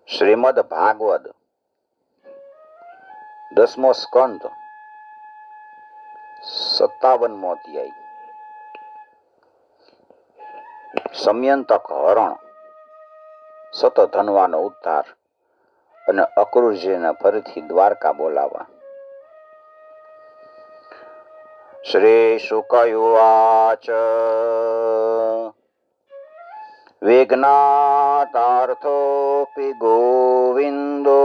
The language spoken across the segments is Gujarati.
શ્રીમદ ભાગવત 10મો સ્કંદ 57મો અધ્યાય. સમયંતક હરણ, સતધન્વાનો ઉદ્ધાર અને અક્રૂરજીને ફરીથી દ્વારકા બોલાવા. શ્રી શુકયુવાચ વિજ્ઞાતાર્થોપી ગોવિંદો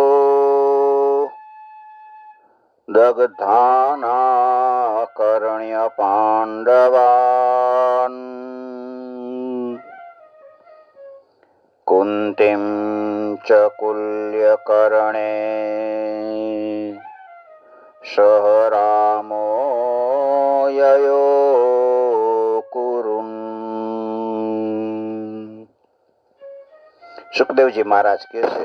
દગ્ધાનાકર્ણ્ય પાંડવાન કુંતીમ ચ કુલ્યકર્ણે સહ રામો યયો કુરુન. સુખદેવજી મહારાજ કહે છે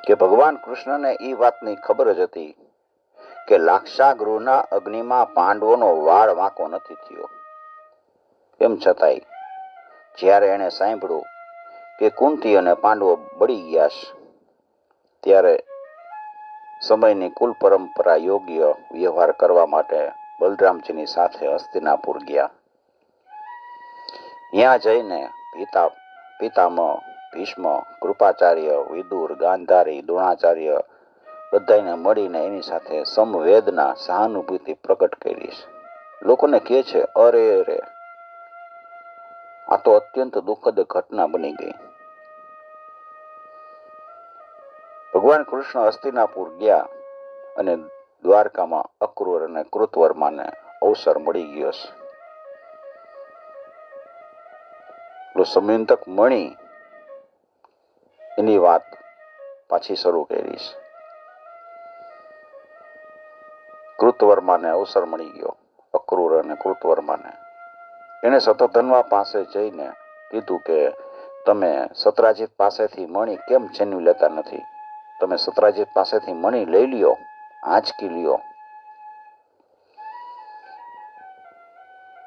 કે ભગવાન કૃષ્ણને એ વાતની ખબર જ હતી કે લાક્ષાગૃહના અગ્નિમાં પાંડવોનો વાળ વાંકો નથી થયો. એમ છતાંય જ્યારે એણે સાંભળ્યું કે કુંતી અને પાંડવો બળી ગયા છે, ત્યારે સમયની કુલ પરંપરા યોગ્ય વ્યવહાર કરવા માટે બલરામજીની સાથે હસ્તિનાપુર ગયા. ત્યાં જઈને પિતામહ, ભીષ્મ, કૃપાચાર્ય, વિદુર, ગાંધારી, દ્રોણાચાર્ય બધાને મળીને એની સાથે સમવેદના સહાનુભૂતિ પ્રગટ કરી છે. લોકોને કહે છે, અરે રે, આ તો અત્યંત દુઃખદ ઘટના બની ગઈ. ભગવાન કૃષ્ણ હસ્તિનાપુર ગયા અને દ્વારકામાં અક્રૂર અને કૃતવર્માને અવસર મળી ગયો છે. સમયંતક મણી એની વાત પાછી શરૂ કરી છે. કૃતવર્માને અવસર મળી ગયો, અક્રૂર અને કૃતવર્માને. એને સતધન્વા પાસે જઈને કીધું કે તમે સત્રાજીત પાસેથી મણી કેમ છીનવી લેતા નથી? તમે સત્રાજીત પાસેથી મણી લઈ લ્યો, આંચકી લ્યો.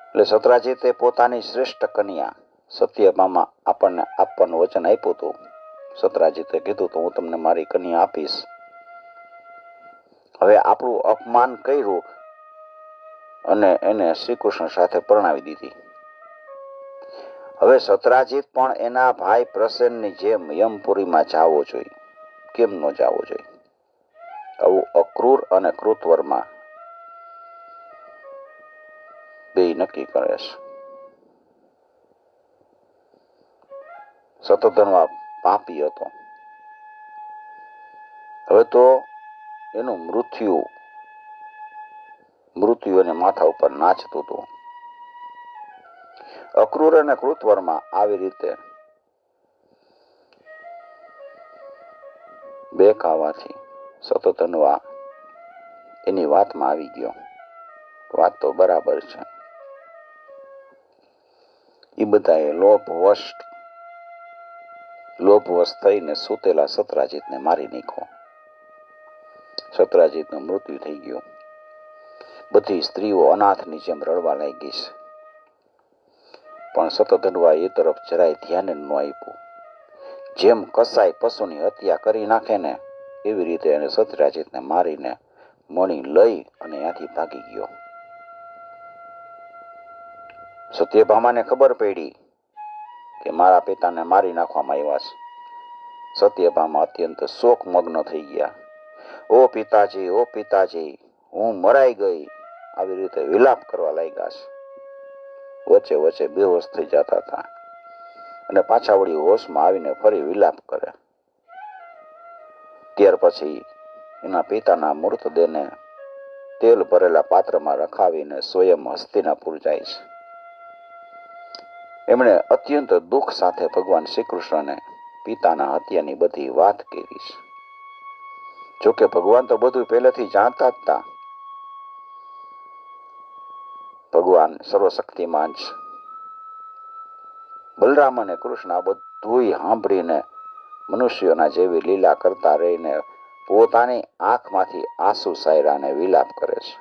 એટલે સત્રાજીતે પોતાની શ્રેષ્ઠ કન્યા સત્યભામા આપણને આપવાનું વચન આપ્યું હતું. સત્રાજીતે કીધું તો હું તમને મારી કન્યા આપીશ. હવે આપણું અપમાન કર્યું અને એને શ્રી કૃષ્ણ સાથે પરણાવી દીધી. હવે સત્રાજીત પણ એના ભાઈ પ્રસેનની જેમ યમપુરીમાં જાવો જોઈએ. કેમ ન જાવો જોઈએ? આવું અક્રૂર અને કૃતવર્મા બે નક્કી કરે છે. સતધન્વા પાપી હતો. હવે તો એનું મૃત્યુ એને માથા ઉપર નાચતું હતું. અક્રૂર અને કૃતવર્મા આવી રીતે બેકાવાથી સતધન્વા એની વાતમાં આવી ગયો. વાત તો બરાબર છે. એ બધાએ લોભવશ થઈને સૂતેલા સત્રાજીતને મારી નાખ્યો. સત્રાજીતનું મૃત્યુ થઈ ગયું. બધી સ્ત્રીઓ અનાથની જેમ રડવા લાગી છે. પણ સતધન્વા એ તરફ જરાય ધ્યાન ન આપ્યું. જેમ કસાય પશુની હત્યા કરી નાખે ને એવી રીતે એને સત્રાજીતને મારીને મણી લઈ અને ત્યાંથી ભાગી ગયો. સત્યભામાને ખબર પડી કે મારા પિતાને મારી નાખવામાં આવ્યા છે. સત્યભામા અત્યંત શોકમગ્ન થઈ ગયા. ઓ પિતાજી, ઓ પિતાજી, હું મરાઈ ગઈ, આવી રીતે વિલાપ કરવા લાગ્યા છે. વચ્ચે વચ્ચે બેહોશ થઈ જતા હતા અને પાછા વળી હોશમાં આવીને ફરી વિલાપ કરે. ત્યાર પછી એના પિતાના મૃતદેહને તેલ ભરેલા પાત્રમાં રખાવીને સ્વયં હસ્તિનાપુર જાય છે. એમણે અત્યંત દુઃખ સાથે ભગવાન શ્રી કૃષ્ણને પિતાના હત્યાની બધી વાત કરી છે. જોકે ભગવાન તો બધું પહેલેથી જાણતા જ હતા. ભગવાન સર્વશક્તિમાન છે. બલરામ અને કૃષ્ણ આ બધું સાંભળીને મનુષ્યોના જેવી લીલા કરતા રહીને પોતાની આંખમાંથી આંસુ સાયરાને વિલાપ કરે છે.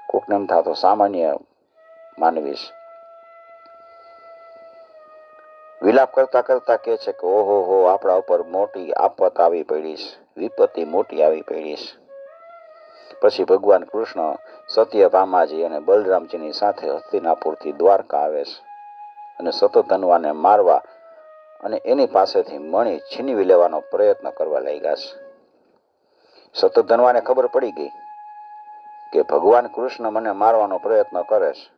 કોકને એમ થતો સામાન્ય માનવી છે. વિલાપ કરતા કરતા કહે છે કે ઓહો હો, આપણા ઉપર મોટી આફત આવી પડી છે, વિપત્તિ મોટી આવી પડી છે. પછી ભગવાન કૃષ્ણ સત્યભામાજી અને બલરામજીની સાથે હસ્તિનાપુરથી દ્વારકા આવે છે અને શતધન્વાને મારવા અને એની પાસેથી મણી છીનવી લેવાનો પ્રયત્ન કરવા લાગ્યા છે. શતધન્વાને ખબર પડી ગઈ કે ભગવાન કૃષ્ણ મને મારવાનો પ્રયત્ન કરે છે,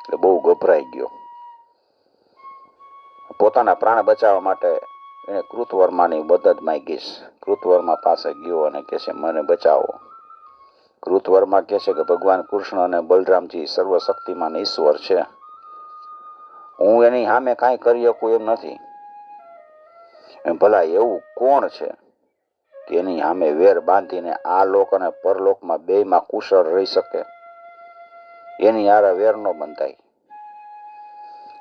એટલે બહુ ગભરાઈ ગયો. પોતાના પ્રાણ બચાવવા માટે એને કૃતવર્માની મદદ માંગી છે. કૃતવર્મા પાસે ગયો અને કહે છે મને બચાવો. કૃતવર્મા કહે છે કે ભગવાન કૃષ્ણ અને બલરામજી સર્વશક્તિમાન ઈશ્વર છે, હું એની સામે કાંઈ કરી શકું એમ નથી. ભલા એવું કોણ છે કે એની સામે વેર બાંધીને આ લોક અને પરલોકમાં બેયમાં કુશળ રહી શકે? એની હારે વેર ન બંધાય.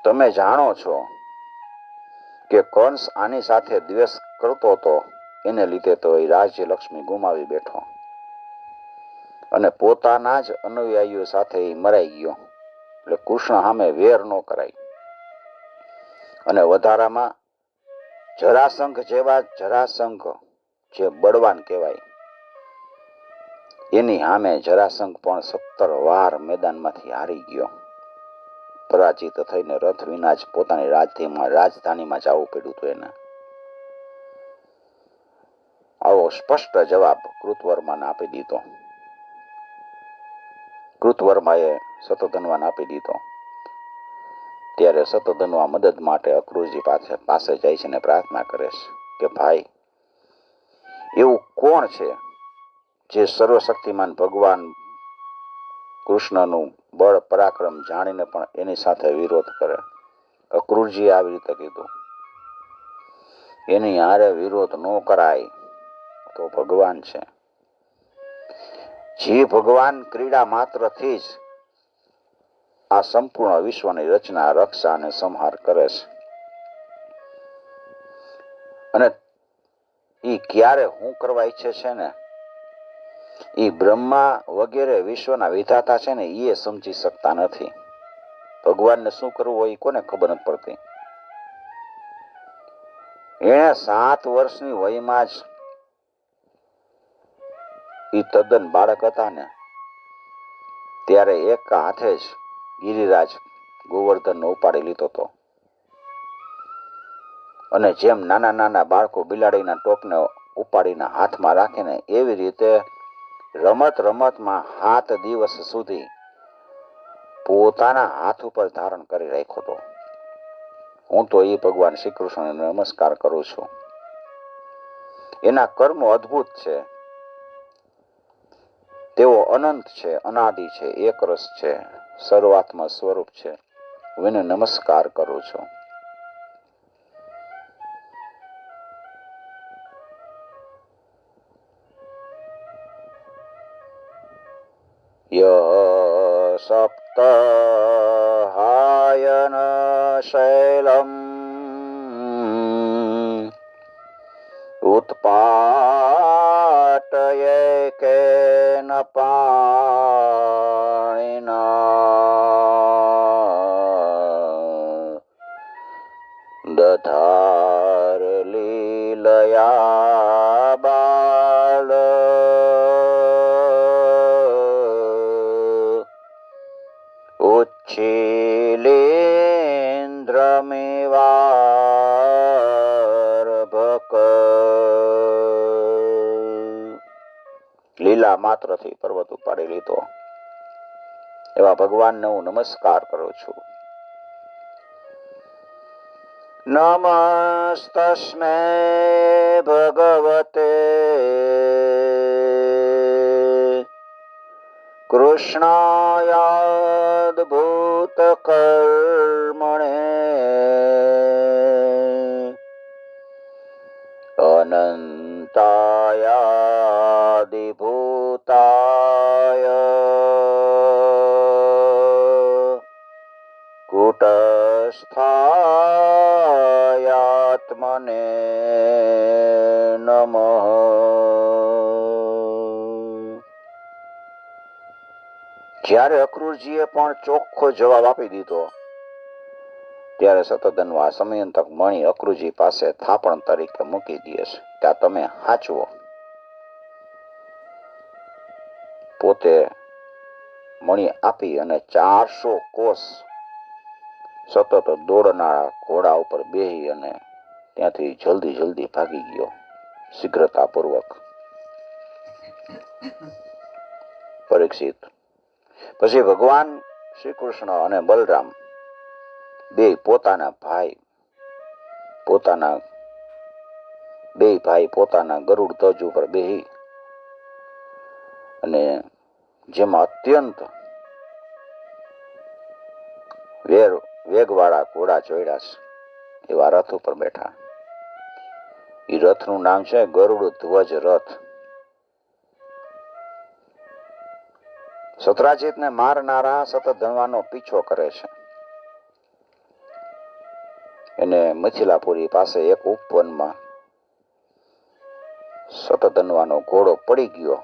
તમે જાણો છો કે કંસ આની સાથે દ્વેષ કરતો હતો, એને લીધે તો એ રાજ્ય લક્ષ્મી ગુમાવી બેઠો અને પોતાના જ અનુયાયીઓ સાથે એ મરાઈ ગયો. એટલે કૃષ્ણ સામે વેર ન કરાય. અને વધારામાં જરાસંઘ જે બળવાન કહેવાય, એની સામે જરાસંઘ પણ 17 વાર મેદાનમાંથી હારી ગયો. પરાજિત થઈને રથ વિના જ પોતાની રાજધાનીમાં જવું પડ્યું હતું એને. આવો સ્પષ્ટ જવાબ કૃતવર્માને આપી દીધો. કૃતવર્માએ શતધન્વાને આપી દીધો. ત્યારે શતધન્વા મદદ માટે અક્રૂરજી પાસે જાય છે અને પ્રાર્થના કરે છે કે ભાઈ, એવું કોણ છે જે સર્વશક્તિમાન ભગવાન કૃષ્ણનું બળ પરાક્રમ જાણીને પણ એની સાથે વિરોધ કરે? અક્રૂરજીએ આવી રીતે કીધું, એની હારે વિરોધ ન કરાય. તો ભગવાન છે, જે ભગવાન ક્રીડા માત્રથી જ આ સંપૂર્ણ વિશ્વની રચના, રક્ષા અને સંહાર કરે છે. અને એ ક્યારે હું કરવા ઈચ્છે છે ને, એ બ્રહ્મા વગેરે વિશ્વના વિધાતા છે ને, એ સમજી શકતા નથી. ભગવાનને શું કરવું હોય એ કોને ખબર નથી પડતી. એને 7 વર્ષની વયમાં જ એ તદ્દન બાળક હતા ને, ત્યારે એક હાથે જ ગિરિરાજ ગોવર્ધનને ઉપાડી લીધો હતો. અને જેમ નાના નાના બાળકો બિલાડીના ટોપને ઉપાડીને હાથમાં રાખીને, એવી રીતે રમત રમતમાં 7 દિવસ સુધી પોતાના હાથ ઉપર ધારણ કરી રાખ્યો હતો. હું તો એ ભગવાન શ્રી કૃષ્ણને નમસ્કાર કરું છું. એના કર્મો અદ્ભુત છે. તેઓ અનંત છે, અનાદિ છે, એક રસ છે, સર્વાત્મા સ્વરૂપ છે. હું એને નમસ્કાર કરું છું. સપ્તહાયન શૈલમ ઉત્પાટયે કેન પાણિના દધાર લીલયા બાલ ઉચ્છિલેન્દ્રમેવાર્ભક. લીલા માત્રથી પર્વત ઉપાડી લીધો એવા ભગવાનને હું નમસ્કાર કરું છું. નમસ્તસ્મૈ ભગવતે કૃષ્ણાયાદભૂત કર્મણે અનંતાયાદિભૂતાય કૂટસ્થાયાત્મને નમઃ. જ્યારે અક્રૂરજીએ પણ ચોખ્ખો જવાબ આપી દીધો ત્યારે સતધનવા સમયંતક મણી અક્રુજી પાસે થાપણ તરીકે મૂકી દે છે કે આ તમે હાચવો. પોતે મણી આપી અને 400 કોસ સતત દોડનારા ઘોડા ઉપર બેહી અને ત્યાંથી જલ્દી ભાગી ગયો શીઘ્રતાપૂર્વક. પરીક્ષિત, પછી ભગવાન શ્રી કૃષ્ણ અને બલરામ બે પોતાના ગરુડ ધ્વજ ઉપર બેહી અને જેમાં અત્યંત વેગવાળા ઘોડા ચોડ્યા છે એવા રથ ઉપર બેઠા. એ રથનું નામ છે ગરુડ ધ્વજ રથ. સત્રાજીતને મારનારા સતધનવાનો પીછો કરે છે. એને મિથિલાપુરી પાસે એક ઉપવનમાં સતધનવાનો ઘોડો પડી ગયો.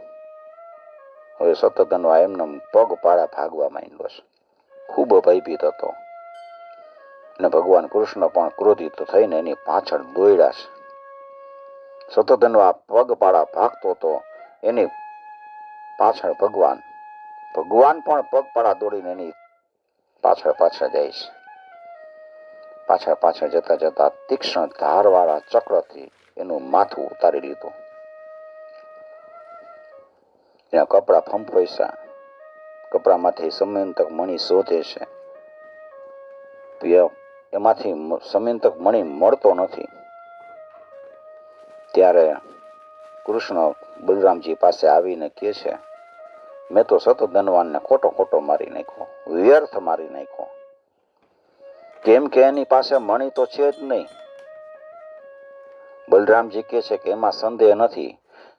હવે સતધનવા એમને પગ પાડા ભાગવા માંડ્યો છે. ખૂબ ભયભીત હતો અને ભગવાન કૃષ્ણ પણ ક્રોધિત થઈને એની પાછળ દોડ્યા છે. સતધનવા પગ પાડા ભાગતો હતો, એની પાછળ ભગવાન પણ પગપાળા દોડીને એની પાછળ જાય છે. પાછળ જતા તીક્ષ્ણ ધારવાળા ચક્રથી એનું માથું ઉતારી લીધું. એના કપડા ફંફોઈસા. કપડામાંથી સમયંતક મણી શોધે છે. એમાંથી સમયંતક મણી મળતો નથી. ત્યારે કૃષ્ણ બલરામજી પાસે આવીને કહે છે, મેં તો સતધનવાનને ખોટો મારી નાખ્યો, વ્યર્થ મારી નાખ્યો. કેમ કે એની પાસે મણી તો છે જ નહીં. બલરામજી કહે છે કે એમાં સંદેહ નથી.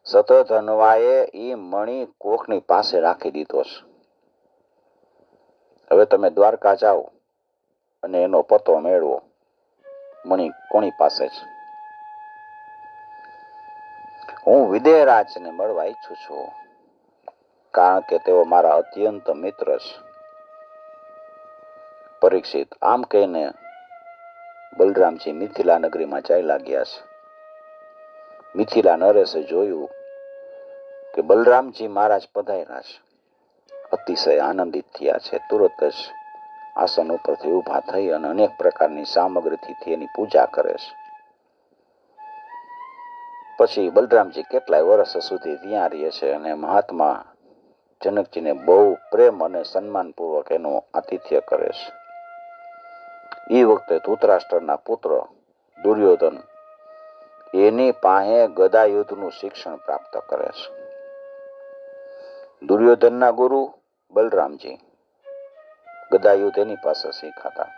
સતધનવાએ એ મણી કોકની પાસે રાખી દીધો છે. હવે તમે દ્વારકા જાઓ અને એનો પતો મેળવો, મણી કોની પાસે છે. હું વિદેહરાજને મળવા ઈચ્છું છું, કારણ કે તેઓ મારા અત્યંત મિત્ર છે. પરીક્ષિત, આમ કહીને બલરામજી મિથિલા નગરીમાં ચાલ્યા ગયા છે. મિથિલા નરેશે જોયું કે બલરામજી મહારાજ પધાર્યા છે. અતિશય આનંદિત થયા છે. તુરત જ આસન ઉપરથી ઊભા થઈ અને અનેક પ્રકારની સામગ્રીથી એની પૂજા કરે છે. પછી બલરામજી કેટલાય વર્ષ સુધી ત્યાં રહે છે અને મહાત્મા જનકજીને બહુ પ્રેમ અને સન્માનપૂર્વક એનું આતિથ્ય કરે છે. એ વખતે ધૃતરાષ્ટ્રના પુત્ર દુર્યોધન એની પાસે ગદા યુદ્ધનું શિક્ષણ પ્રાપ્ત કરે છે. દુર્યોધનના ગુરુ બલરામજી ગદા યુદ્ધ એની પાસે શીખાતા.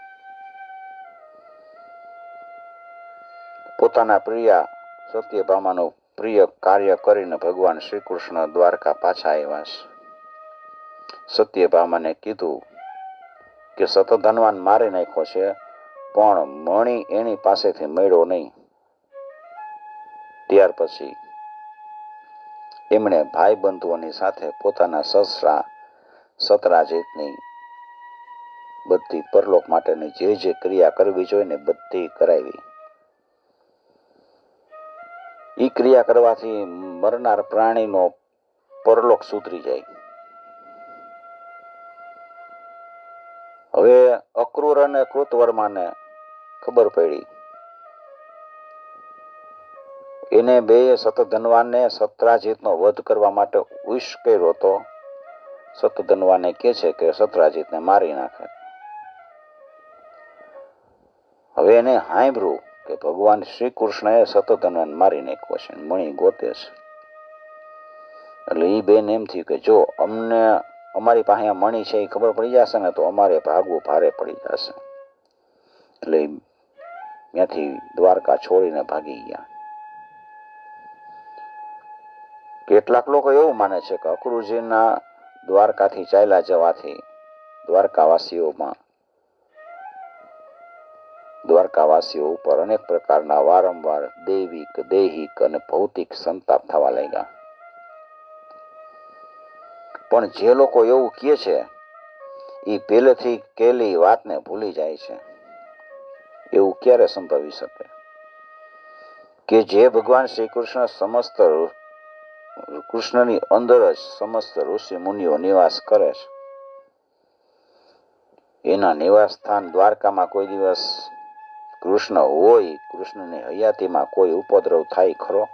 પોતાના પ્રિયા સત્યભામાનું પ્રિય કાર્ય કરીને ભગવાન શ્રી કૃષ્ણ દ્વારકા પાછા આવ્યા છે. સત્યભામાને કીધું કે સતધનવાન મારી નાખ્યો છે, પણ મણી એની પાસેથી મળ્યો નહીં. ત્યાર પછી એમણે ભાઈ બંધુઓની સાથે પોતાના સસરા સતરાજીતની બધી પરલોક માટેની જે ક્રિયા કરવી જોઈએ ને બધી કરાવી. એ ક્રિયા કરવાથી મરનાર પ્રાણીનો પરલોક સુધરી જાય. હવે અક્રૂર અને કૃતવર્માને ખબર પડી. એને બે સતધનવાને સત્રાજીતનો વધ કરવા માટે ઉશ્કેર્યો હતો. સતધનવાને કહે છે કે સત્રાજીતને મારી નાખે. હવે એને સાંભળ્યું કે ભગવાન શ્રી કૃષ્ણએ સતધનવાન મારી નાખ્યો છે, મણી ગોતે છે. એટલે એ બેન એમ થયું કે જો અમને અમારી પાસે મણી છે એ ખબર પડી જશે ને તો અમારે ભાગવું ભારે પડી જશે. એટલે ત્યાંથી દ્વારકા છોડીને ભાગી ગયા. કેટલાક લોકો એવું માને છે કે અક્રૂરજીના દ્વારકાથી ચાલ્યા જવાથી દ્વારકાવાસીઓ ઉપર અનેક પ્રકારના વારંવાર દૈવિક, દૈહિક અને ભૌતિક સંતાપ થવા લાગ્યા. પણ જે લોકો એવું કહે છે એ પહેલેથી કેલી વાતને ભૂલી જાય છે. એવું ક્યારે સંભવી શકે કે જે ભગવાન શ્રી કૃષ્ણની અંદર જ સમસ્ત ઋષિ મુનિઓ નિવાસ કરે છે, એના નિવાસ સ્થાન દ્વારકામાં કોઈ દિવસ કૃષ્ણ હોય, કૃષ્ણની હયાતીમાં કોઈ ઉપદ્રવ થાય ખરો?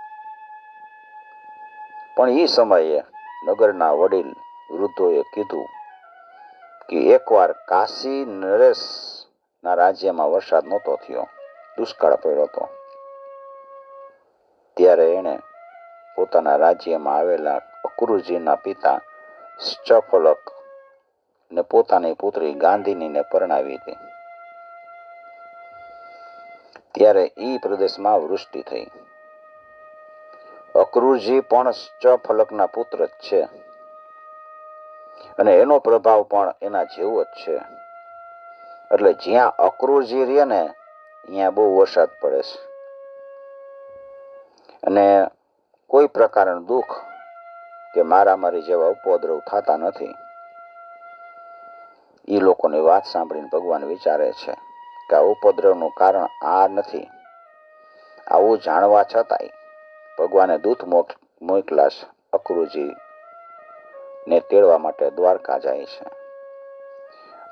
પણ એ સમયે નગરના વડીલ વૃદ્ધોએ કીધું કે એકવાર કાશી નરેશના રાજ્યમાં વરસાદ નહોતો થયો, દુષ્કાળ પડ્યો હતો. ત્યારે એણે પોતાના રાજ્યમાં આવેલા અક્રૂરજીના પિતા શ્ચફલક ને પોતાની પુત્રી ગાંધિનીને પરણાવી હતી. ત્યારે એ પ્રદેશમાં વૃષ્ટિ થઈ. અક્રૂરજી પણ શ્ચફલકના પુત્ર જ છે અને એનો પ્રભાવ પણ એના જેવો જ છે. એટલે જ્યાં અક્રૂરજી રહે ને ત્યાં બહુ વરસાદ પડે છે અને કોઈ પ્રકારનું દુઃખ કે મારામારી જેવા ઉપદ્રવ થતા નથી. એ લોકોની વાત સાંભળીને ભગવાન વિચારે છે કે આ ઉપદ્રવનું કારણ આ નથી. આવું જાણવા છતાંય ભગવાને દૂત મોકલા છે, અક્રૂરજીને તેડવા માટે દ્વારકા જાય છે.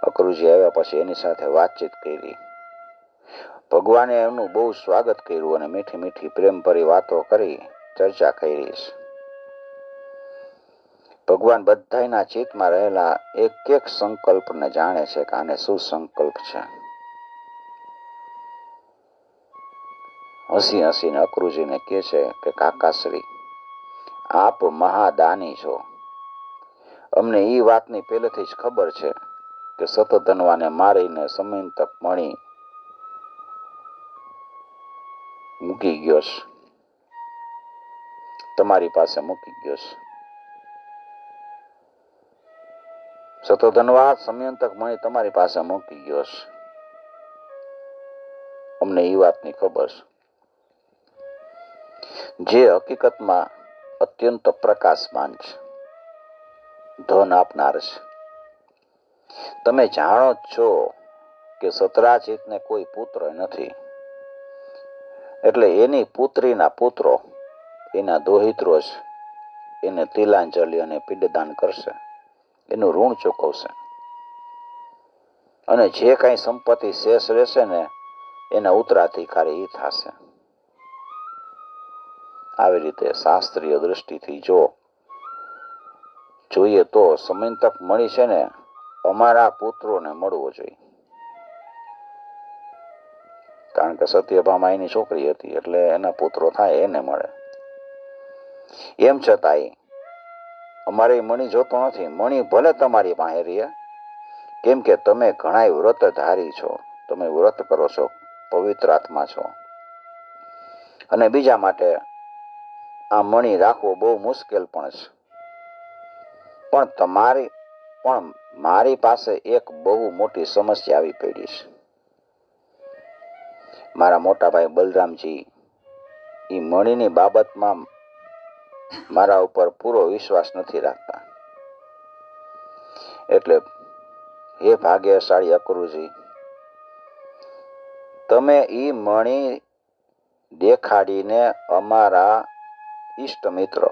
અક્રૂરજી આવ્યા પછી એની સાથે વાતચીત કરી. ભગવાને એમનું બહુ સ્વાગત કર્યું અને મીઠી મીઠી પ્રેમભરી વાતો કરી, ચર્ચા કરી છે. ભગવાન બધાના ચિત્તમાં રહેલા એક એક સંકલ્પને જાણે છે કે આને શું સંકલ્પ છે. હસી હસીને અક્રૂરજીને કહે છે કે કાકાશ્રી, આપ મહાદાની છો. અમને એ વાતની પહેલેથી જ ખબર છે કે સતધનવાને મારીને સમયંતક મણી મૂકી ગયો છે, તમારી પાસે મૂકી ગયો છે. સતધનવા સમયંતક મણી તમારી પાસે મૂકી ગયો છે. અમને એ વાતની ખબર છે, જે હકીકતમાં અત્યંત પ્રકાશમાન છે, ધન આપનાર છે. તમે જાણો જ છો કે સતરાજીતને કોઈ પુત્ર નથી, એટલે એની પુત્રીના પુત્રો, એના દોહિત્રો જ એને તિલાંજલિ અને પિંડદાન કરશે, એનું ઋણ ચૂકવશે અને જે કાંઈ સંપત્તિ શેષ રહેશે ને એના ઉત્તરાધિકારી એ થશે. આવી રીતે શાસ્ત્રીય દ્રષ્ટિથી જોઈએ તો સમયંતક મળી છે ને અમારા પુત્રોને મળવો જોઈએ, કારણ કે સત્યભામા એની છોકરી હતી એટલે એના પુત્રો થાય એને મળે. એમ છતાંય અમારે મણી જોતો નથી. મણી ભલે તમારી પાસે રહે, કેમ કે તમે ઘણા વ્રતધારી છો, તમે વ્રત કરો છો, પવિત્ર આત્મા છો, અને બીજા માટે આ મણી રાખવો બહુ મુશ્કેલ પણ છે. પણ મારી પાસે એક બહુ મોટી સમસ્યા આવી પડી છે. મારા મોટા ભાઈ બલરામજી એ મણીની બાબતમાં મારા ઉપર પૂરો વિશ્વાસ નથી રાખતા. એટલે હે ભાગ્યશાળી અક્રૂરજી, તમે એ મણી દેખાડીને અમારા ઈષ્ટ મિત્ર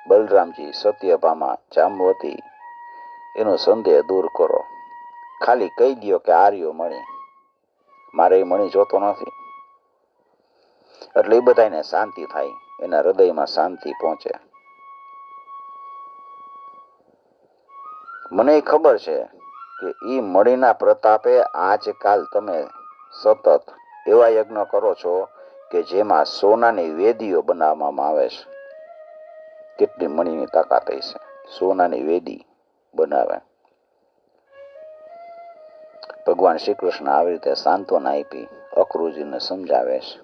બલરામજી, સત્યભામા, જાંબવતી એનો સંદેહ દૂર કરો. ખાલી કહી દો કે આર્યો મણી, મારે એ મણી જોતો નથી. એટલે એ બધાને શાંતિ થાય, એના હૃદયમાં શાંતિ પહોંચે. મને ખબર છે કે એ મણીના પ્રતાપે આજકાલ તમે સતત એવા યજ્ઞ કરો છો કે જેમાં સોનાની વેદીઓ બનાવવામાં આવે છે. કેટલી મણીની તાકાત છે, સોનાની વેદી બનાવે. ભગવાન શ્રી કૃષ્ણ આવી રીતે સાંત્વના આપી અક્રૂરજીને સમજાવે છે.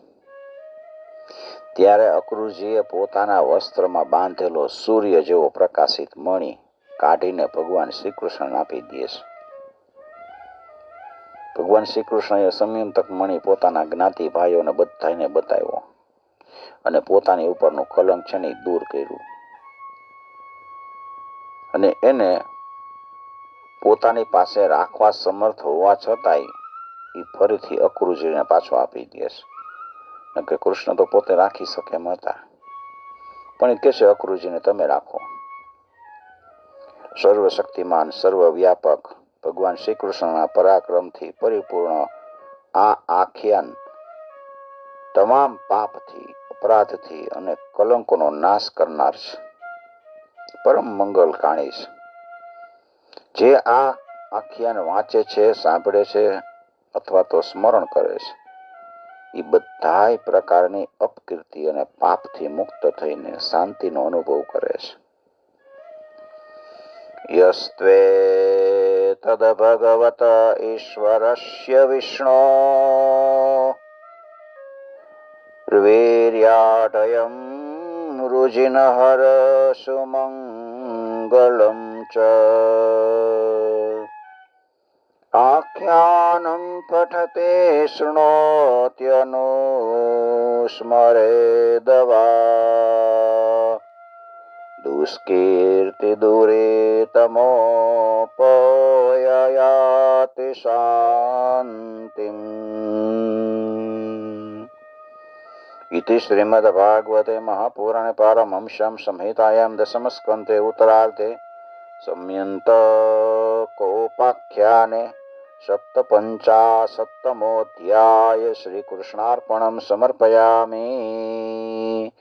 ત્યારે અક્રૂરજીએ પોતાના વસ્ત્રમાં બાંધેલો સૂર્ય જેવો પ્રકાશિત મણી કાઢીને ભગવાન શ્રી કૃષ્ણ આપી દે છે. ભગવાન શ્રી કૃષ્ણએ સમયંતક મણી પોતાના જ્ઞાતિ ભાઈઓને બધાને બતાવ્યો અને પોતાની ઉપરનું કલંક છે ને દૂર કર્યું. અને એને પોતાની પાસે રાખવા સમર્થ હોવા છતાંય એ ફરીથી અક્રુજીને પાછો આપી દે છે કે કૃષ્ણ તો પોતે રાખી શકે એમ હતા, પણ એ કહે છે અક્રુજીને તમે રાખો. સર્વશક્તિમાન સર્વવ્યાપક ભગવાન શ્રી કૃષ્ણના પરાક્રમથી પરિપૂર્ણ આ આખ્યાન તમામ પાપથી, અપરાધથી અને કલંકોનો નાશ કરનાર છે, પરમ મંગલ કાણી છે. જે આ આખ્યાન વાંચે છે, સાંભળે છે અથવા તો સ્મરણ કરે છે, એ બધાય પ્રકારની અપકીર્તિ અને પાપથી મુક્ત થઈને શાંતિનો અનુભવ કરે છે. યસ્ત્વે તદ ભગવત ઈશ્વરસ્ય વિષ્ણો વીર્યાટયમ રુજિનહર સુમંગલમ ચ આખ્યાનમ પઠતે શૃણોત્યનુસ્મરેદવા દુષ્કીર્તિ દૂરે તમોપયાતિ શાંતિમ. इति श्रीमद्भागवते महापुराणे पारमहंस्यां संहितायां दशमस्कन्धे उत्तरार्धे संयन्तकोपाख्याने सप्तपञ्चाशत्तमोऽध्याय श्रीकृष्णार्पणं समर्पयामि.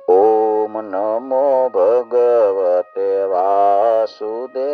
ओम नमो भगवते वासुदेवाय.